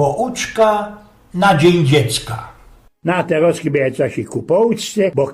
Pouczka na Dzień Dziecka. Na teraz chyba coś kupołczce, bo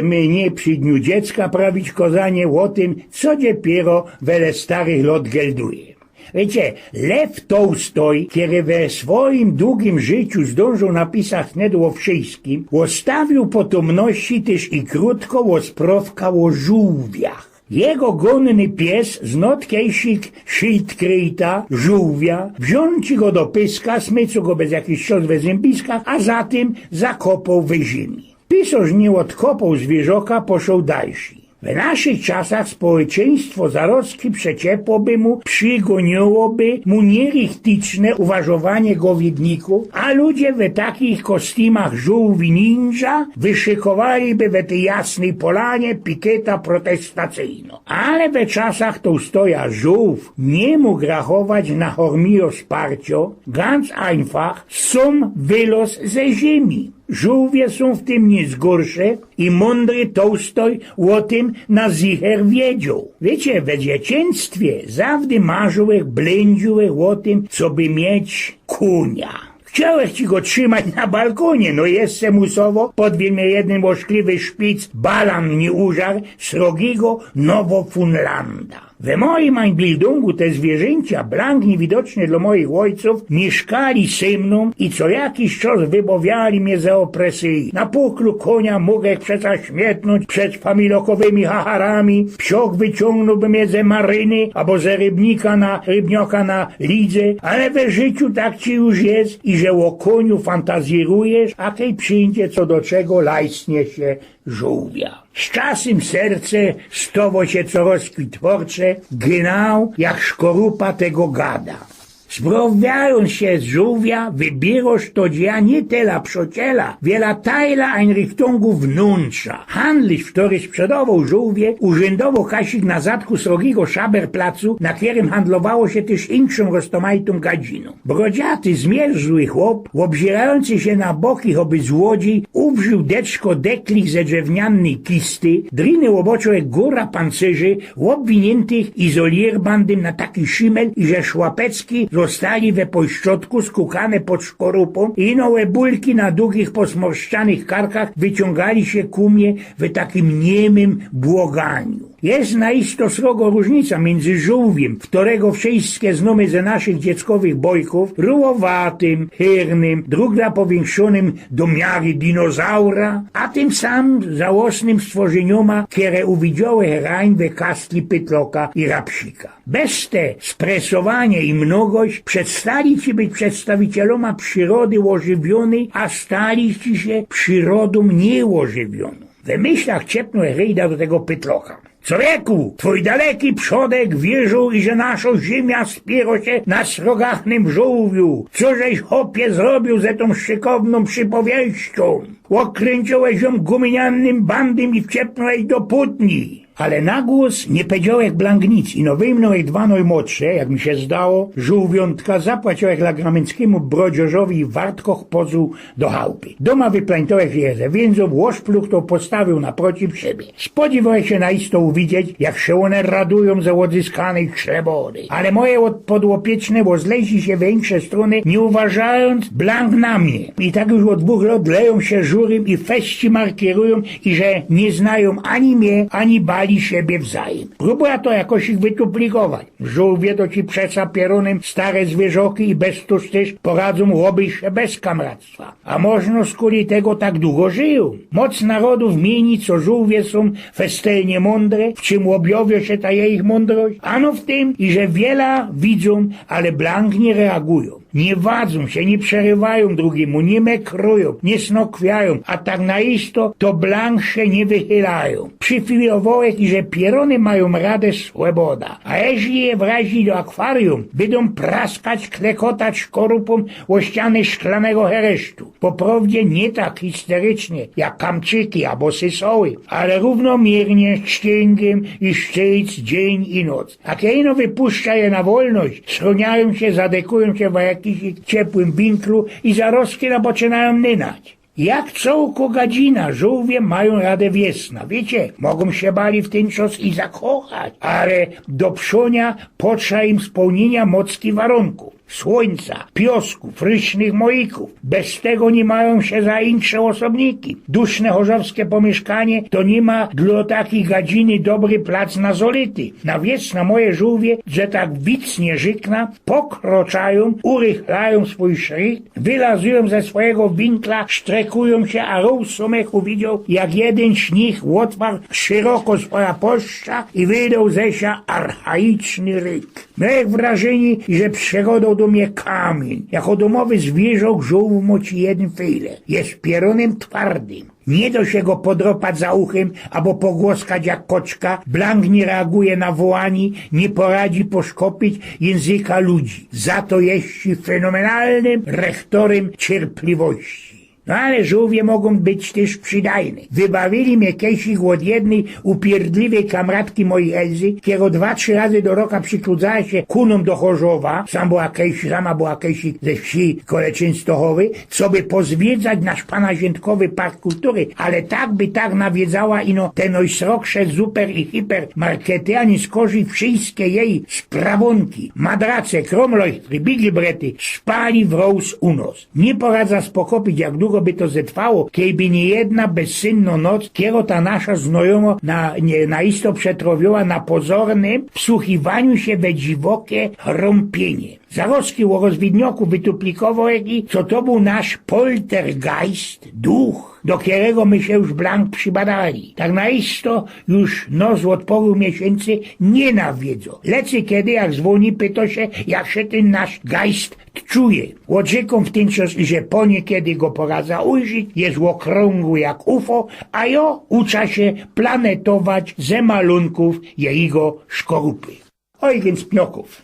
my nie przy Dniu Dziecka prawić kozanie o tym, co dopiero wiele starych lot gelduje. Wiecie, Lew Tołstoj, który we swoim długim życiu zdążył napisać nie o wszystkim, ostawił potomności też i krótko o sprawka o żółwiach. Jego gonny pies, znotkejsik Schildkröta, żółwia, wziął go do pyska, smycu go bez jakichś cios we zębiskach, a zatem zakopał we ziemi. Pisarz nie odkopał zwierzoka, poszedł dalszy. W naszych czasach społeczeństwo zarodki przeciepłoby mu, przygoniłoby mu nierichtyczne uważowanie gowidników, a ludzie w takich kostiumach żółwi ninja wyszykowaliby w tej jasnej polanie pikieta protestacyjną. Ale w czasach Tołstoja żółw nie mógł rachować na hormio sparcio, ganz einfach, sam wylos ze ziemi. Żółwie są w tym nic gorsze i mądry Tołstoj o tym na zicher wiedział. Wiecie, w dzieciństwie zawsze marzyłech, blędziłech o tym, co by mieć kunia. Chciałeś ci go trzymać na balkonie, no jeszcze musowo podwiel mnie jeden oszkliwy szpic, balan nie użar, srogiego Nowofunlanda. W moim Einbildungu te zwierzęcia, blank niewidoczne dla moich ojców, mieszkali ze mną i co jakiś czas wybawiali mnie za opresji. Na puklu konia mogę przeca śmietnąć przed familokowymi hacharami, psiok wyciągnąłby mnie ze maryny, albo ze rybnioka na lidze, ale we życiu tak ci już jest i że o koniu fantazjerujesz, a tej przyjdzie co do czego lajsnie się żółwia. Z czasem serce stowo się coraz kwitworcze, gnał jak szkorupa tego gada. Sprawiając się z żółwia, wybierasz to dzieja nie tela przociela, wiela tajla Einrichtungów wnętrza. Handlisz, który sprzedawał żółwie, urzędował kasik na zadku srogiego szaberplacu, na którym handlowało się też inszą roztomajtą gadziną. Brodziaty, zmierzły chłop, obzierający się na boki choby z łodzi, uwziął deczko deklich ze drewnianej kisty, driny łoboczek góra pancerzy, obwiniętych izolierbandem na taki szymel i że szłapecki zostali we pośrodku skukane pod szkorupą i nowe bulki na długich posmorszczanych karkach wyciągali się ku mnie w takim niemym błoganiu. Jest naisto srogo różnica między żółwiem, którego wszystkie znamy ze naszych dzieckowych bojków, rułowatym, chyrnym, drugla powiększonym do miary dinozaura, a tym samym żałosnym stworzenioma, które uwidziały rań we kastli pytloka i rapsika. Bez te spresowanie i mnogość przedstali ci być przedstawicieloma przyrody ożywionej, a stali ci się przyrodą nieożywioną. We myślach ciepnął Rejda do tego pytloka. Człowieku, twój daleki przodek wierzył, i że nasza ziemia spiero się na srogachnym żółwiu. Co żeś, chłopie, zrobił ze tą szykowną przypowieścią? Okręciłeś ją gumienianym bandem i wciepnąłeś do putni. Ale na głos nie powiedziałeś blank nic i no wyjmnąłeś dwa najmłodsze, jak mi się zdało, żółwiątka, zapłaciłeś Lagramenckiemu brodziorzowi i wartkoch pozu do chałupy. Doma wyplańtałeś je ze więzą, łożpluch to postawił naprociw siebie. Spodziewałeś się naisto uwidzieć, jak się one radują ze odzyskanej śrebody. Ale moje podłopieczne zleźli się większe strony, nie uważając blank na mnie. I tak już od 2 lat leją się żurym i feści markierują i że nie znają ani mnie, ani bali siebie wzajem. Próbuję to jakoś ich wytuplikować. Żółwie to ci przeca pierunem stare zwierzoki i bez tuż też poradzą robić się bez kamractwa. A można skuli tego tak długo żyją. Moc narodów mieni, co żółwie są festelnie mądre, w czym objawia się ta ich mądrość? Ano w tym, i że wiele widzą, ale blank nie reagują. Nie wadzą się, nie przerywają drugiemu, nie mekrują, nie snokwiają, a tak naisto to blank się nie wychylają. Przyfilowołek, i że pierony mają radę swoboda, a jeśli je wrazi do akwarium, będą praskać, klekotać szkorupą o ściany szklanego heresztu. Poprawdzie nie tak histerycznie, jak kamczyki albo sysoły, ale równomiernie, ścięgiem i szczyc dzień i noc. A kiedy wypuszcza je na wolność, schroniają się, zadekują się w jakimś ciepłym winklu i zaroski zaczynają nynać. Jak cołko gadzina, żółwie mają radę wiesna. Wiecie, mogą się bali w ten czas i zakochać, ale do pszonia potrza im spełnienia mocki warunków. słońca, piosków, ryśnych moików. Bez tego nie mają się za insze osobniki. Duszne chorzowskie pomieszkanie to nie ma dla takich gadziny dobry plac na zolity. Na wiec na moje żółwie, że tak wicnie żykna, pokroczają, urychlają swój szryt, wylazują ze swojego winkla, sztrekują się, a rów sumechu widział, jak jeden śnich otwarł szeroko swoja poszcza i wydał zesia archaiczny ryk. Miałem wrażenie, że przygodą do mnie kamień. Jako domowy zwierzok żółw moci jeden fejler. Jest pieronem twardym. Nie da się go podropać za uchem albo pogłoskać jak koczka. Blank nie reaguje na wołani, nie poradzi poszkopić języka ludzi. Za to jest fenomenalnym rektorem cierpliwości. No ale żółwie mogą być też przydajne. Wybawili mnie kiedyś od jednej upierdliwej kamratki mojej Elzy, która 2-3 razy do roka przykludzała się kunom do Chorzowa, sama była kiedyś ze wsi koło Częstochowy, co by pozwiedzać nasz pana Ziętkowy Park Kultury, ale tak nawiedzała ino te najsroksze super i hipermarkety, ani skorzy wszystkie jej sprawonki, madrace, kromlojstry, biglibrety spali w roz u nos. Nie poradza spokopić, jak długo by to zetrwało, kiejby nie jedna bezsynno noc, kiero ta nasza znajoma naisto przetrowiła na pozornym wsłuchiwaniu się we dziwokie chrąpienie. Zaroski o rozwidnioku wytuplikował, co to był nasz poltergeist, duch, do którego my się już blank przybadali. Tak naisto już nos od paru miesięcy nie nawiedzą. Lecy kiedy jak dzwoni, pyta się, jak się ten nasz geist czuje. Łodzikom w ten czas, że po niekiedy go poradza ujrzeć, jest okrągły jak UFO, a ja ucza się planetować ze malunków jego szkorupy. Oj, więc pnioków.